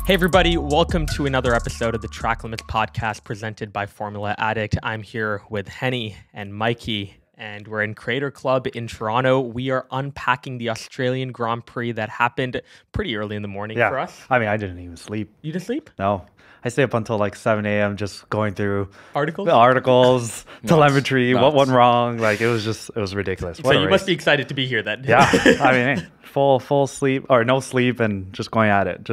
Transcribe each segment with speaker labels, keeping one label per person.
Speaker 1: Hey everybody, welcome to another episode of the Track Limits podcast presented by Formula Addict. I'm here with Henny and Mikey, and we're in Creator Club in Toronto. We are unpacking the Australian Grand Prix that happened pretty early in the morning for us.
Speaker 2: I mean, I didn't even sleep.
Speaker 1: You didn't sleep?
Speaker 2: No. I stayed up until like 7 a.m. just going through
Speaker 1: articles,
Speaker 2: telemetry, what went wrong. Like, it was ridiculous.
Speaker 1: So you must be excited to be here then.
Speaker 2: Yeah. I mean, hey, full sleep or no sleep and just going at it.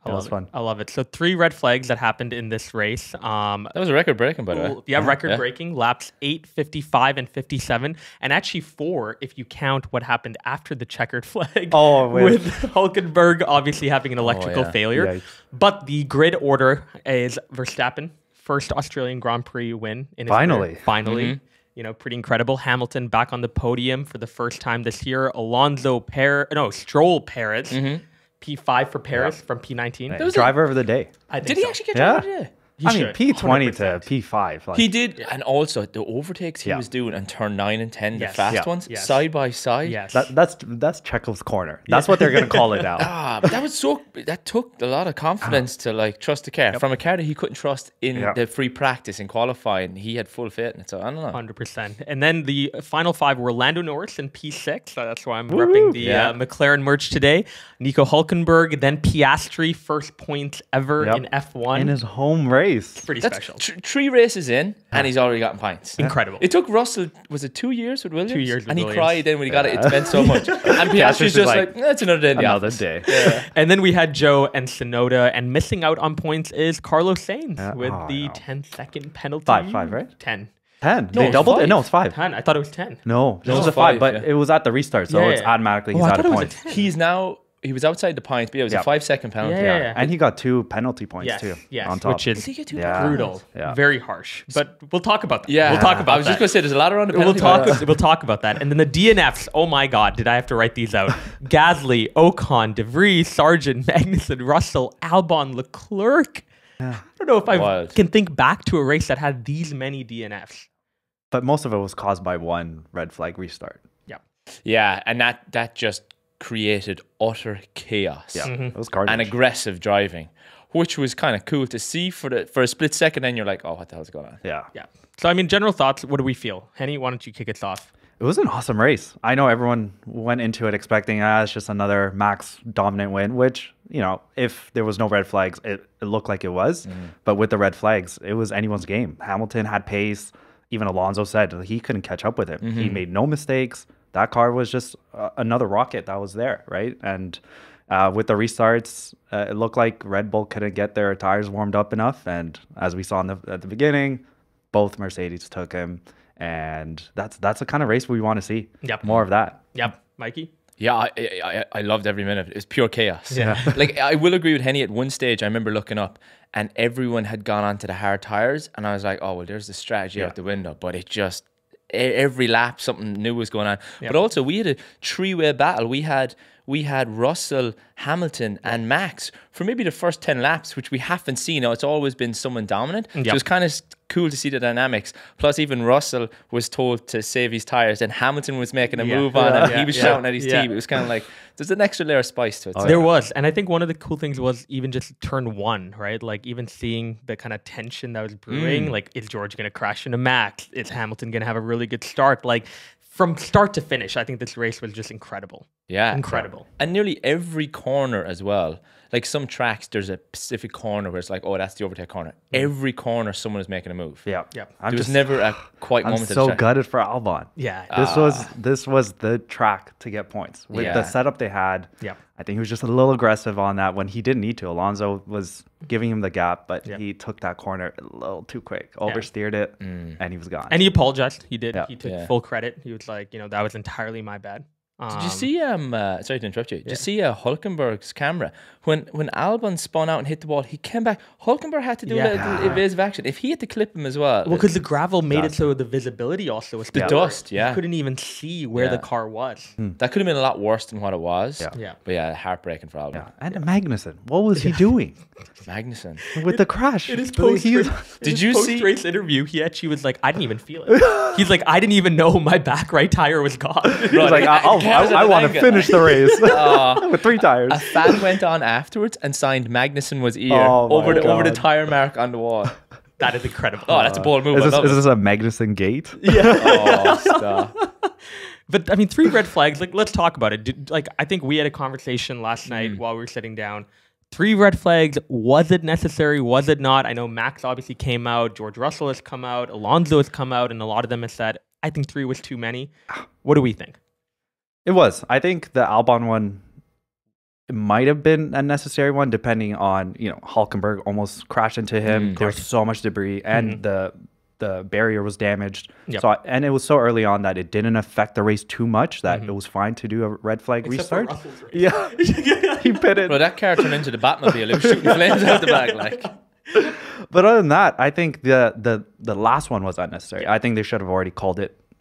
Speaker 2: It was fun.
Speaker 1: I love it. So 3 red flags that happened in this race.
Speaker 3: That was a record breaking, by the way.
Speaker 1: Yeah, record breaking. Laps 8, 55, and 57. And actually 4 if you count what happened after the checkered flag. With Hulkenberg obviously having an electrical failure. Yikes. But the grid order is Verstappen, first Australian Grand Prix win in his career. Finally. Mm-hmm. You know, pretty incredible. Hamilton back on the podium for the first time this year. Stroll Perez. Mm-hmm. P5 for Paris from P19.
Speaker 2: Hey, driver of the day.
Speaker 3: Did he actually get driver of the day?
Speaker 2: P20 to P5.
Speaker 3: Like. He did. And also, the overtakes he was doing on turn 9 and 10, the fast ones, side by side.
Speaker 1: Yes.
Speaker 2: That's Chekhov's corner. That's what they're going to call it now.
Speaker 3: But that took a lot of confidence to like trust the car. From a car that he couldn't trust in the free practice in qualifying. He had full faith in it. So I don't know.
Speaker 1: 100%. And then the final 5 were Lando Norris in P6. So that's why I'm repping the McLaren merch today. Nico Hulkenberg, then Piastri, first points ever in F1.
Speaker 2: In his home race.
Speaker 1: Pretty special.
Speaker 3: 3 races in, and he's already gotten points.
Speaker 1: Incredible.
Speaker 3: It took Russell, was it 2 years with Williams?
Speaker 1: 2 years with Williams.
Speaker 3: And he cried then when he got it. It meant so much. And Piastri's just like, that's another day in the office.
Speaker 2: Day.
Speaker 3: Yeah.
Speaker 1: And then we had Joe and Sonoda, and missing out on points is Carlos Sainz with the 10-second penalty.
Speaker 2: 5, right?
Speaker 1: 10.
Speaker 2: 10. They doubled it? No, it's 5.
Speaker 1: 10. I thought it was 10.
Speaker 2: No, it was a 5, but it was at the restart, so it's automatically he's out of points.
Speaker 3: He was outside the points, but it was a 5-second penalty.
Speaker 2: Yeah. And he got 2 penalty points too.
Speaker 1: Yes,
Speaker 2: on top.
Speaker 1: which is
Speaker 3: Did he get 2
Speaker 1: brutal.
Speaker 2: Yeah.
Speaker 1: Very harsh. But we'll talk about that.
Speaker 3: Yeah.
Speaker 1: We'll talk about that.
Speaker 3: I was just going to say, there's a lot around the penalty.
Speaker 1: We'll talk about that. And then the DNFs. Oh my God, did I have to write these out? Gasly, Ocon, De Vries, Sargent, Magnussen, Russell, Albon, Leclerc. I don't know if I can think back to a race that had these many DNFs.
Speaker 2: But most of it was caused by one red flag restart.
Speaker 1: Yeah.
Speaker 3: Yeah, and that just created utter chaos.
Speaker 2: Yeah, it was carnage.
Speaker 3: And aggressive driving, which was kind of cool to see for a split second. Then you're like, oh, what the hell's going on?
Speaker 2: Yeah.
Speaker 1: So, I mean, general thoughts, what do we feel? Henny, why don't you kick us off?
Speaker 2: It was an awesome race. I know everyone went into it expecting it's just another Max dominant win, which, you know, if there was no red flags, it looked like it was. But with the red flags, it was anyone's game. Hamilton had pace. Even Alonso said he couldn't catch up with him. He made no mistakes. That car was just another rocket that was there, right? And with the restarts, it looked like Red Bull couldn't get their tires warmed up enough. And as we saw at the beginning, both Mercedes took him. And that's the kind of race we want to see.
Speaker 1: Yep.
Speaker 2: More of that.
Speaker 1: Yep. Mikey?
Speaker 3: Yeah, I loved every minute. It was pure chaos.
Speaker 1: Yeah.
Speaker 3: Like, I will agree with Henny. At one stage, I remember looking up and everyone had gone onto the hard tires. And I was like, oh, well, there's the strategy out the window. But it just, every lap, something new was going on. Yep. But also, we had a 3-way battle. We had Russell, Hamilton, and Max for maybe the first 10 laps, which we haven't seen. Now, it's always been someone dominant. Yep. So it's kind of cool to see the dynamics. Plus, even Russell was told to save his tires, and Hamilton was making a move on him. He was shouting at his team. It was kind of like, there's an extra layer of spice to it.
Speaker 1: There was. And I think one of the cool things was even just turn 1, right? Like, even seeing the kind of tension that was brewing. Like, is George going to crash into Max? Is Hamilton going to have a really good start? Like, from start to finish, I think this race was just incredible.
Speaker 3: Yeah.
Speaker 1: Incredible.
Speaker 3: And nearly every corner as well. Like, some tracks, there's a specific corner where it's like, oh, that's the overtake corner. Every corner, someone is making a move.
Speaker 2: Yeah.
Speaker 3: There was never a quiet moment.
Speaker 2: I'm so gutted for Albon.
Speaker 1: Yeah.
Speaker 2: This was the track to get points. With the setup they had, I think he was just a little aggressive on that when he didn't need to. Alonso was giving him the gap, but he took that corner a little too quick, oversteered it, and he was gone.
Speaker 1: And he apologized. He did. He took full credit. He was like, that was entirely my bad.
Speaker 3: Did you see sorry to interrupt you. Did you see Hulkenberg's camera when Albon spun out and hit the wall? He came back. Hulkenberg had to do a little evasive action. If he had to clip him as well,
Speaker 1: because the gravel made it so the visibility also was
Speaker 3: the dust.
Speaker 1: You couldn't even see where the car was.
Speaker 3: That could have been a lot worse than what it was. But heartbreaking for Albon.
Speaker 2: Yeah. And Magnussen, what was he doing?
Speaker 3: Magnussen
Speaker 2: with the crash.
Speaker 1: In his post-race interview, he actually was like, I didn't even feel it. He's like, I didn't even know my back right tire was gone.
Speaker 2: He was like, I'll I want to finish the race with 3 tires.
Speaker 3: A fan went on afterwards and signed Magnussen was ear over the tire mark on the wall.
Speaker 1: That is incredible.
Speaker 3: Oh, that's a bold move.
Speaker 2: Is this a Magnussen gate?
Speaker 1: Yeah.
Speaker 3: Oh, stop.
Speaker 1: But I mean, 3 red flags. Like, let's talk about it. I think we had a conversation last night while we were sitting down. 3 red flags. Was it necessary? Was it not? I know Max obviously came out. George Russell has come out. Alonso has come out, and a lot of them have said, I think 3 was too many. What do we think?
Speaker 2: It was. I think the Albon one, it might have been a necessary one, depending on, Hülkenberg almost crashed into him. There was so much debris, and the barrier was damaged. Yep. So and it was so early on that it didn't affect the race too much that it was fine to do a red flag restart. Yeah, he pitted.
Speaker 3: Bro, that car turned into the Batmobile. It was shooting flames out the back, like.
Speaker 2: But other than that, I think the last one was unnecessary. Yeah. I think they should have already called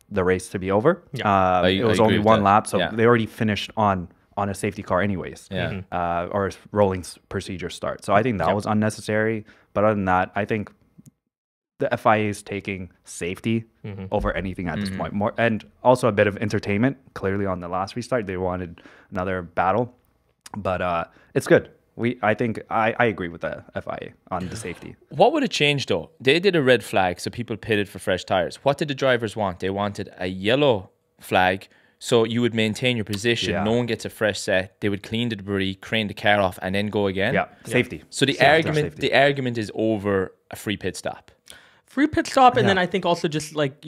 Speaker 2: the race to be over. Yeah. It was only 1 lap, so they already finished on a safety car anyways. Yeah. Or rolling procedure start. So I think that was unnecessary. But other than that, I think the FIA is taking safety over anything at this point. More, and also a bit of entertainment. Clearly on the last restart, they wanted another battle. But it's good. I think I agree with the FIA on the safety.
Speaker 3: What would have changed though? They did a red flag, so people pitted for fresh tires. What did the drivers want? They wanted a yellow flag, so you would maintain your position. Yeah. No one gets a fresh set. They would clean the debris, crane the car off, and then go again.
Speaker 2: Yeah, safety.
Speaker 3: So the argument is over a free pit stop.
Speaker 1: Free pit stop, and then I think also just like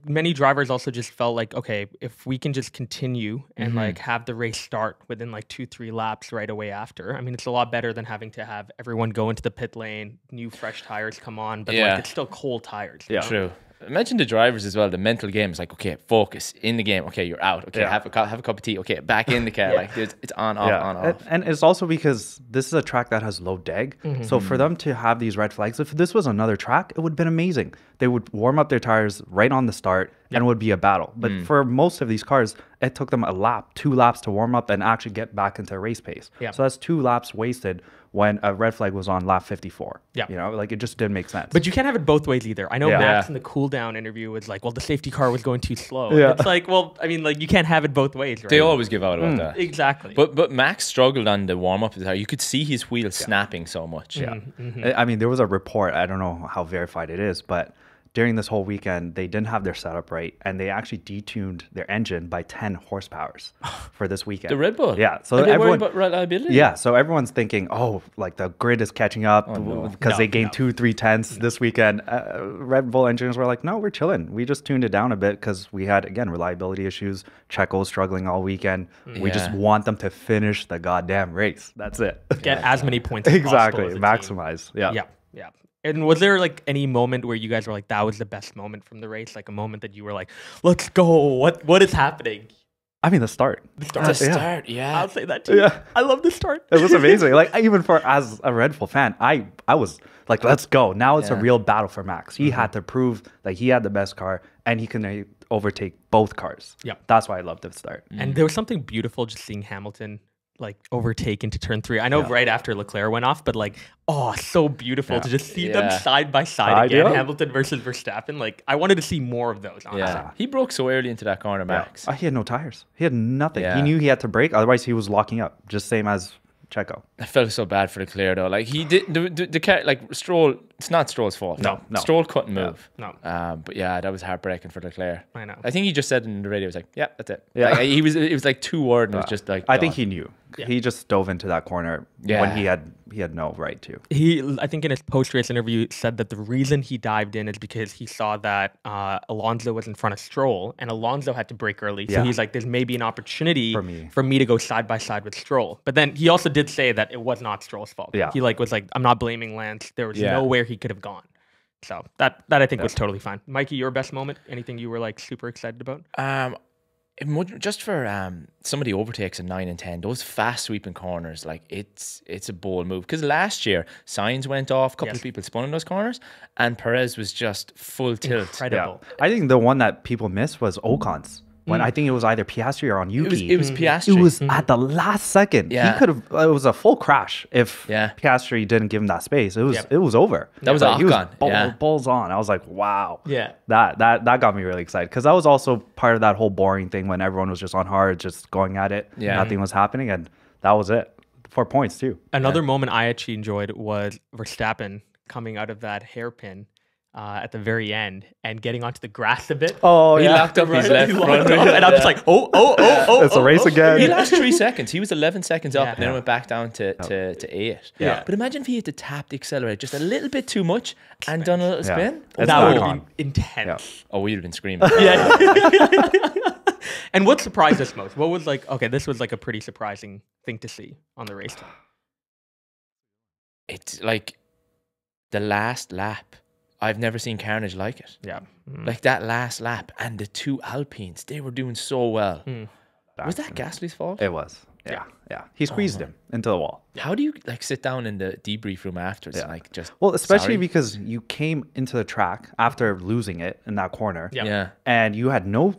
Speaker 1: many drivers also just felt like, okay, if we can just continue and like have the race start within like 2-3 laps right away after. I mean, it's a lot better than having to have everyone go into the pit lane, new fresh tires come on, but like it's still cold tires.
Speaker 3: Yeah, true. Imagine the drivers as well. The mental game is like, okay, focus in the game. Okay, you're out. Okay, have a cup of tea. Okay, back in the car. Like it's on, off, on, off.
Speaker 2: And it's also because this is a track that has low deg. So for them to have these red flags, if this was another track, it would have been amazing. They would warm up their tires right on the start, and it would be a battle. But for most of these cars, it took them a lap, 2 laps to warm up and actually get back into race pace. So that's 2 laps wasted when a red flag was on lap 54. Like it just didn't make sense.
Speaker 1: But you can't have it both ways either. I know Max in the cool down interview was like, well, the safety car was going too slow. It's like, well, I mean, like you can't have it both ways, right?
Speaker 3: They always give out about that.
Speaker 1: Exactly.
Speaker 3: But Max struggled on the warm up of the tire. You could see his wheels snapping so much.
Speaker 2: I mean, there was a report, I don't know how verified it is, but during this whole weekend, they didn't have their setup right, and they actually detuned their engine by 10 horsepowers for this weekend.
Speaker 3: The Red Bull?
Speaker 2: Yeah. So
Speaker 3: everyone, worried about reliability?
Speaker 2: Yeah. So everyone's thinking, oh, like the grid is catching up because they gained 2-3 tenths this weekend. Red Bull engineers were like, no, we're chilling. We just tuned it down a bit because we had, again, reliability issues. Checo struggling all weekend. We just want them to finish the goddamn race. That's it.
Speaker 1: Get as many points as possible.
Speaker 2: Exactly. Maximize.
Speaker 1: Yeah. And was there like any moment where you guys were like, that was the best moment from the race? Like a moment that you were like, let's go. What is happening?
Speaker 2: I mean, the start.
Speaker 3: The start, yeah.
Speaker 1: I'll say that too. Yeah. I love the start.
Speaker 2: It was amazing. Like even as a Red Bull fan, I was like, let's go. Now it's a real battle for Max. He had to prove that he had the best car and he can overtake both cars. Yeah. That's why I loved the start.
Speaker 1: And there was something beautiful just seeing Hamilton like overtake into turn 3. I know right after Leclerc went off, but like, so beautiful to just see them side by side again. Hamilton versus Verstappen. Like, I wanted to see more of those, honestly.
Speaker 3: Yeah. He broke so early into that corner, Max.
Speaker 2: He had no tires. He had nothing. He knew he had to brake, otherwise he was locking up, just same as Checo.
Speaker 3: I felt so bad for Leclerc though. Like he did the car, like Stroll. It's not Stroll's fault. No. Stroll couldn't move.
Speaker 1: No.
Speaker 3: But yeah, that was heartbreaking for Leclerc.
Speaker 1: I know.
Speaker 3: I think he just said in the radio, he was like, "Yeah, that's it." Yeah. Like, it was like 2 words, and it was just like.
Speaker 2: I think he knew. Yeah. He just dove into that corner when he had no right to.
Speaker 1: I think in his post-race interview said that the reason he dived in is because he saw that Alonso was in front of Stroll and Alonso had to brake early. So he's like, there's maybe an opportunity for me to go side by side with Stroll. But then he also did say that it was not Stroll's fault. Yeah. He was like, I'm not blaming Lance. There was nowhere he could have gone. So that I think was totally fine. Mikey, your best moment? Anything you were like super excited about?
Speaker 3: Just for some of the overtakes in 9 and 10, those fast sweeping corners, like it's a bold move. Because last year, Sainz went off, a couple of people spun in those corners, and Perez was just full tilt.
Speaker 1: Incredible.
Speaker 2: Yeah. I think the one that people missed was Ocon's. when I think it was either Piastri or on Yuki.
Speaker 3: It was Piastri.
Speaker 2: It was at the last second.
Speaker 3: Yeah.
Speaker 2: He could have. It was a full crash if Piastri didn't give him that space. It was over.
Speaker 3: That was
Speaker 2: like,
Speaker 3: Ocon.
Speaker 2: Balls on. I was like, wow.
Speaker 1: Yeah.
Speaker 2: That got me really excited because that was also part of that whole boring thing when everyone was just on hard, just going at it.
Speaker 3: Yeah.
Speaker 2: Nothing was happening, and that was it. 4 points too.
Speaker 1: Another moment I actually enjoyed was Verstappen coming out of that hairpin at the very end and getting onto the grass a bit.
Speaker 2: Oh,
Speaker 3: he locked up his left front.
Speaker 1: And I'm just like,
Speaker 2: it's a race again.
Speaker 3: He lost 3 seconds. He was 11 seconds up and then went back down to 8.
Speaker 1: Yeah.
Speaker 3: But imagine if he had to tap the accelerator just a little bit too much and done a little spin.
Speaker 1: That would have been intense.
Speaker 3: Oh, we'd have been screaming.
Speaker 1: And what surprised us most? What was like, okay, this was like a pretty surprising thing to see on the race time.
Speaker 3: It's like the last lap. I've never seen carnage like it.
Speaker 1: Yeah.
Speaker 3: Like that last lap and the 2 Alpines, they were doing so well. Was that Gasly's fault?
Speaker 2: It was. Yeah. He squeezed him into the wall.
Speaker 3: How do you like sit down in the debrief room afterwards? Like just
Speaker 2: especially because you came into the track after losing it in that corner.
Speaker 3: Yeah.
Speaker 2: And you had no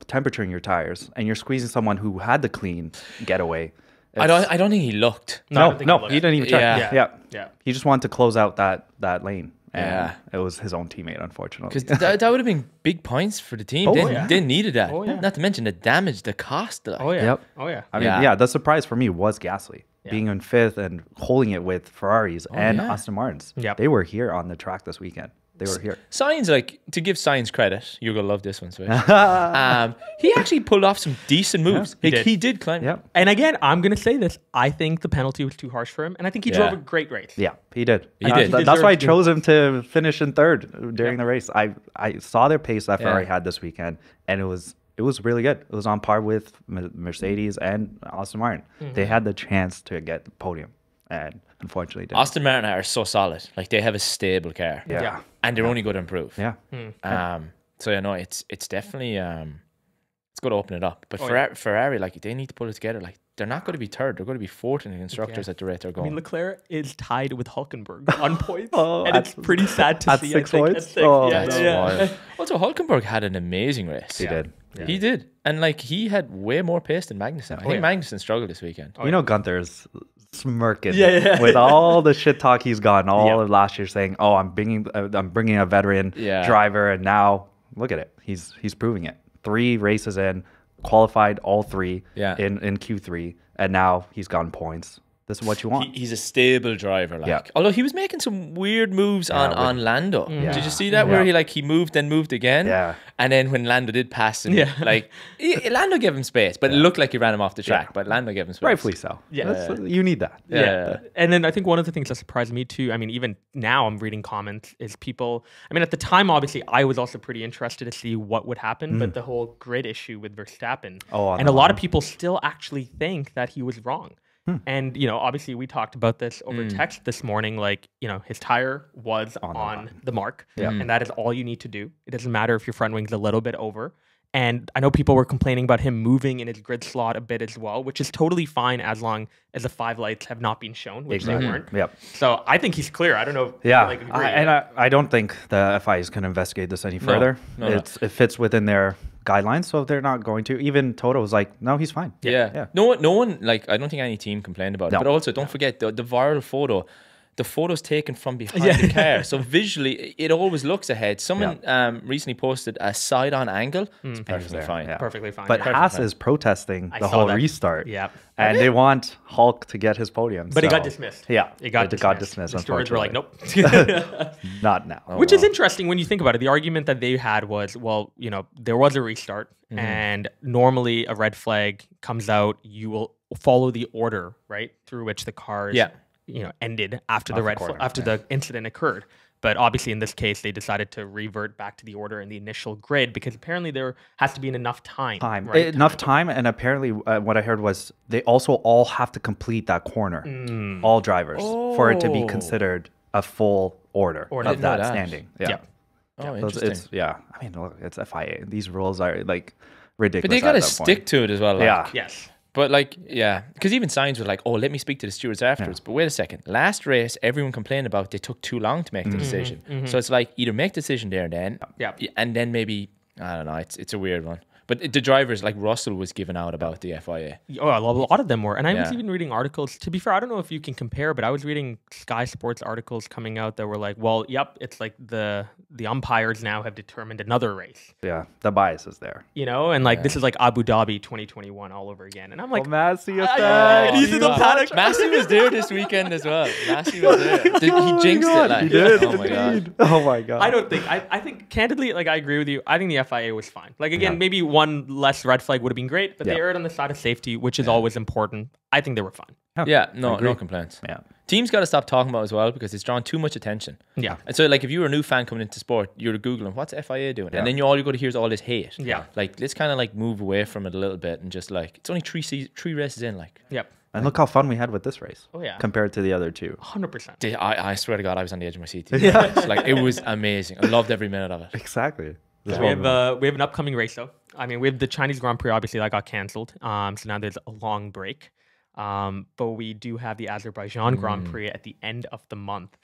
Speaker 2: temperature in your tires, and you're squeezing someone who had the clean getaway.
Speaker 3: I don't think he looked.
Speaker 2: No, he didn't even check.
Speaker 1: Yeah.
Speaker 2: He just wanted to close out that lane. And it was his own teammate, unfortunately.
Speaker 3: Because that would have been big points for the team. They needed that. Not to mention the damage, the cost. Like.
Speaker 2: I mean, the surprise for me was Gasly. Being in 5th and holding it with Ferraris and Aston Martins. They were here on the track this weekend. They were here.
Speaker 3: Sainz, like, to give Sainz credit, you're going to love this one, Swish. He actually pulled off some decent moves. He did climb.
Speaker 2: Yep.
Speaker 1: And again, I'm going to say this. I think the penalty was too harsh for him. And I think he drove a great race.
Speaker 2: Yeah, he did.
Speaker 3: He did.
Speaker 2: That's why I chose him to finish in 3rd during the race. I saw their pace that Ferrari had this weekend, and it was really good. It was on par with Mercedes and Aston Martin. They had the chance to get the podium, and unfortunately didn't.
Speaker 3: Aston Martin are so solid. Like, they have a stable car.
Speaker 2: Yeah.
Speaker 3: And they're only going to improve.
Speaker 2: Yeah.
Speaker 3: So, it's definitely... it's going to open it up. But Ferrari, like, they need to pull it together. Like, they're not going to be 3rd. They're going to be 4th in the constructors at the rate they're going.
Speaker 1: I mean, Leclerc is tied with Hulkenberg on points. And it's pretty sad to see.
Speaker 2: 6 points?
Speaker 3: That's wild. Also, Hulkenberg had an amazing race.
Speaker 2: He did.
Speaker 3: Yeah. He did. And, like, he had way more pace than Magnussen. I think Magnussen struggled this weekend.
Speaker 2: You know, Gunther's smirking with all the shit talk he's gotten all of last year, saying, "Oh, I'm bringing a veteran driver," and now look at it. He's proving it. 3 races in, qualified all 3 in Q3, and now he's gotten points. This is what you want.
Speaker 3: He's a stable driver, like. Although he was making some weird moves on Lando. Did you see that where he moved then moved again?
Speaker 2: Yeah.
Speaker 3: And then when Lando did pass him, Lando gave him space, but it looked like he ran him off the track. But Lando gave him space.
Speaker 2: Rightfully so. You need that.
Speaker 1: Yeah. And then I think one of the things that surprised me too, I mean, even now I'm reading comments, is people, I mean, at the time, obviously, I was also pretty interested to see what would happen, but the whole grid issue with Verstappen. And a lot of people still actually think that he was wrong. And, you know, obviously we talked about this over text this morning, like, you know, his tire was on the mark and that is all you need to do. It doesn't matter if your front wing's a little bit over. And I know people were complaining about him moving in his grid slot a bit as well, which is totally fine as long as the 5 lights have not been shown, which they weren't. So I think he's clear. I don't know.
Speaker 2: I don't think the FI is going to investigate this any further. It fits within their guidelines, so they're not going to. Even Toto was like, no, he's fine.
Speaker 3: No one, like, I don't think any team complained about it. But also, don't forget the viral photo. The photo's taken from behind the car, so visually it always looks ahead. Someone recently posted a side-on angle. It's perfectly fine.
Speaker 1: Perfectly fine.
Speaker 2: But Haas is protesting the whole restart. And they want Hulk to get his podium.
Speaker 1: But it got dismissed.
Speaker 2: It got dismissed.
Speaker 1: The stewards were like, nope.
Speaker 2: Not now.
Speaker 1: Which is interesting when you think about it. The argument that they had was, well, you know, there was a restart, and normally a red flag comes out, you will follow the order, right, through which the cars ended after the incident occurred. But obviously, in this case, they decided to revert back to the order in the initial grid because apparently there has to be enough time.
Speaker 2: Enough time, and apparently what I heard was they also all have to complete that corner, all drivers, for it to be considered a full order of that standing.
Speaker 3: Oh, interesting.
Speaker 2: I mean, look, it's FIA. These rules are like ridiculous.
Speaker 3: But they got to stick to it as well. Like.
Speaker 1: Yes.
Speaker 3: But like, because even Sainz was like, oh, let me speak to the stewards afterwards. But wait a second. Last race, everyone complained about they took too long to make the decision. So it's like either make the decision there and then, and then maybe, I don't know, it's a weird one. But the drivers, like Russell was given out about the FIA.
Speaker 1: Oh, a lot of them were. And I was even reading articles. To be fair, I don't know if you can compare, but I was reading Sky Sports articles coming out that were like, well, yep, it's like the umpires now have determined another race.
Speaker 2: Yeah, the bias is there.
Speaker 1: You know, and like this is like Abu Dhabi 2021 all over again. And I'm like,
Speaker 2: Massey
Speaker 1: he's in the paddock.
Speaker 3: Massey was there this weekend as well. Massey was there. He jinxed it. Like,
Speaker 2: he did.
Speaker 3: Oh my god.
Speaker 2: Oh my god.
Speaker 1: I don't think. I think candidly, like I agree with you. I think the FIA was fine. Like again, maybe one less red flag would have been great, but they erred on the side of safety, which is always important. I think they were fine.
Speaker 3: Yeah, no complaints.
Speaker 2: Yeah.
Speaker 3: Teams got to stop talking about it as well because it's drawn too much attention.
Speaker 1: Yeah.
Speaker 3: And so, like, if you were a new fan coming into sport, you're Googling, what's FIA doing? And then all you go to hear is all this hate.
Speaker 1: Yeah.
Speaker 3: Like, let's kind of like move away from it a little bit and just like, it's only three races in, like.
Speaker 1: Yep.
Speaker 2: And look how fun we had with this race.
Speaker 1: Oh, yeah.
Speaker 2: Compared to the other two.
Speaker 1: 100%.
Speaker 3: I swear to God, I was on the edge of my seat. Like, it was amazing. I loved every minute of it.
Speaker 2: Exactly.
Speaker 1: So we have an upcoming race though. I mean, we have the Chinese Grand Prix, obviously that got cancelled. So now there's a long break. But we do have the Azerbaijan Grand Prix at the end of the month.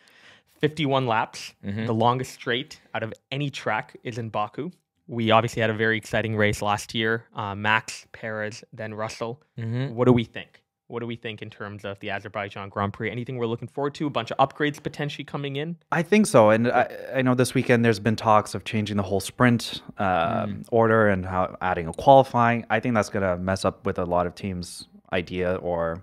Speaker 1: 51 laps, the longest straight out of any track is in Baku. We obviously had a very exciting race last year. Max, Perez, then Russell. What do we think? What do we think in terms of the Azerbaijan Grand Prix? Anything we're looking forward to? A bunch of upgrades potentially coming in?
Speaker 2: I think so. And I know this weekend there's been talks of changing the whole sprint order and how adding a qualifying. I think that's going to mess up with a lot of teams' idea or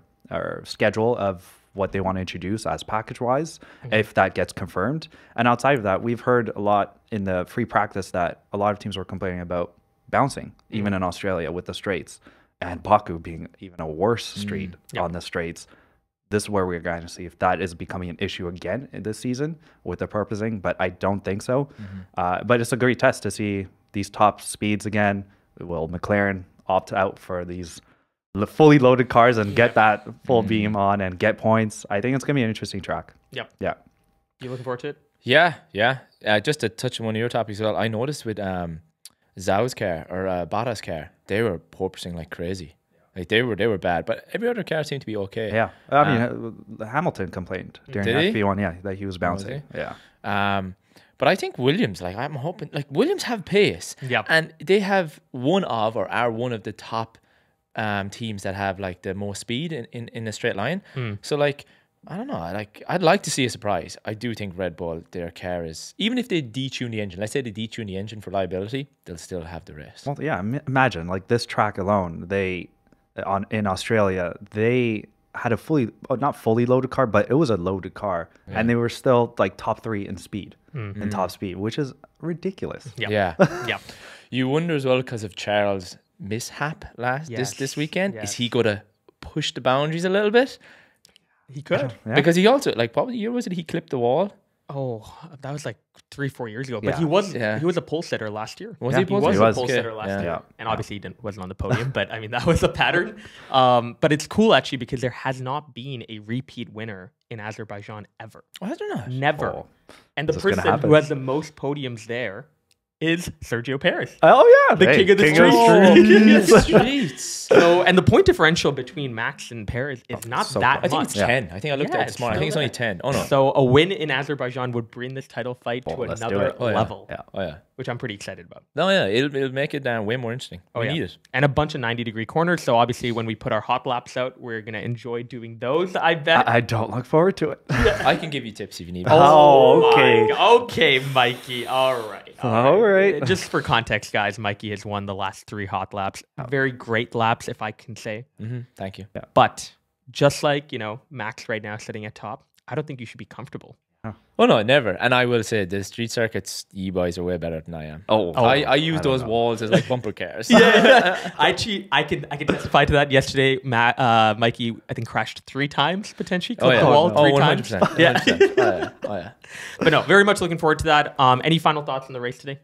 Speaker 2: schedule of what they want to introduce as package-wise, if that gets confirmed. And outside of that, we've heard a lot in the free practice that a lot of teams were complaining about bouncing, even in Australia with the straights. And Baku being even a worse street on the straights. This is where we're going to see if that is becoming an issue again in this season with the purposing, but I don't think so. But it's a great test to see these top speeds again. Will McLaren opt out for these fully loaded cars and get that full beam on and get points? I think it's going to be an interesting track.
Speaker 1: Yep.
Speaker 2: Yeah.
Speaker 1: You looking forward to it?
Speaker 3: Yeah. Just to touch on one of your topics as well, I noticed with Zhao's car or Bottas' car, they were porpoising like crazy. Like they were bad, but every other car seemed to be okay.
Speaker 2: Yeah, I mean, Hamilton complained during FP1, that he was bouncing.
Speaker 3: Yeah. But I think Williams, like I'm hoping, like Williams have pace.
Speaker 1: Yeah.
Speaker 3: And they have are one of the top teams that have like the most speed in a straight line. So like, I don't know. Like, I'd like to see a surprise. I do think Red Bull, their car is, even if they detune the engine, let's say they detune the engine for liability, they'll still have the race.
Speaker 2: Well, yeah, imagine like this track alone. In Australia, they had a not fully loaded car, but it was a loaded car, and they were still like top 3 in speed, in top speed, which is ridiculous.
Speaker 3: Yeah. You wonder as well because of Charles' mishap this weekend. Is he going to push the boundaries a little bit?
Speaker 1: He could.
Speaker 3: Because he also, like, what year was it he clipped the wall?
Speaker 1: Oh, that was like 3-4 years ago. But he was a pole sitter last year.
Speaker 3: He was
Speaker 1: a pole sitter last year. And obviously he wasn't on the podium, but I mean, that was a pattern. But it's cool actually because there has not been a repeat winner in Azerbaijan ever.
Speaker 3: Oh, has there not?
Speaker 1: Never.
Speaker 2: Oh.
Speaker 1: And the person who has the most podiums there is Sergio Perez.
Speaker 2: Oh yeah,
Speaker 1: the king of the streets. So, and the point differential between Max and Perez is not that much.
Speaker 3: I think it's 10. I think I looked at it this morning. I think it's only 10. Oh no.
Speaker 1: So a win in Azerbaijan would bring this title fight to another level.
Speaker 2: Yeah.
Speaker 1: Which I'm pretty excited about.
Speaker 3: No, yeah, it'll make it way more interesting. We need it.
Speaker 1: And a bunch of 90-degree corners. So obviously when we put our hot laps out, we're gonna enjoy doing those, I bet.
Speaker 2: I don't look forward to it.
Speaker 3: I can give you tips if you need.
Speaker 2: Okay.
Speaker 1: Okay, Mikey. All right. Just for context, guys, Mikey has won the last 3 hot laps. Very great laps, if I can say.
Speaker 3: Thank you.
Speaker 1: Yeah. But just like, Max right now sitting at top, I don't think you should be comfortable.
Speaker 3: Oh no, never. And I will say the street circuits, you-boys are way better than I am. I use those walls as like bumper cars.
Speaker 1: I can testify to that. Yesterday, Mikey, I think, crashed 3 times potentially. Clipped the wall 3 times.
Speaker 3: 100%. Yeah.
Speaker 1: But no, very much looking forward to that. Any final thoughts on the race today?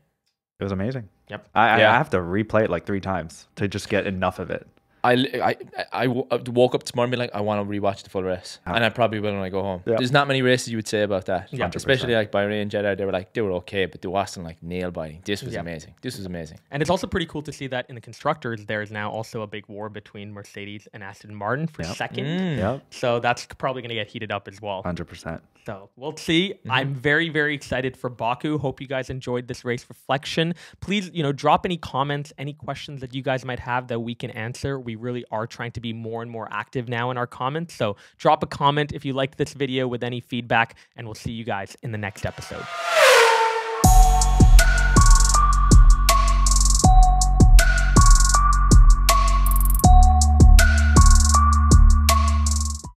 Speaker 2: It was amazing.
Speaker 1: Yep.
Speaker 2: I have to replay it like 3 times to just get enough of it.
Speaker 3: I woke up tomorrow and be like, I want to rewatch the full race, and I probably will when I go home. There's not many races you would say about that, especially like Bahrain, Jeddah. They were okay, but there wasn't like nail biting. This was amazing. This was amazing.
Speaker 1: And it's also pretty cool to see that in the constructors, there is now also a big war between Mercedes and Aston Martin for second. So that's probably going to get heated up as well.
Speaker 2: 100%.
Speaker 1: So we'll see. I'm very, very excited for Baku. Hope you guys enjoyed this race reflection. Please, drop any comments, any questions that you guys might have that we can answer. We really are trying to be more and more active now in our comments. So drop a comment if you liked this video with any feedback, and we'll see you guys in the next episode.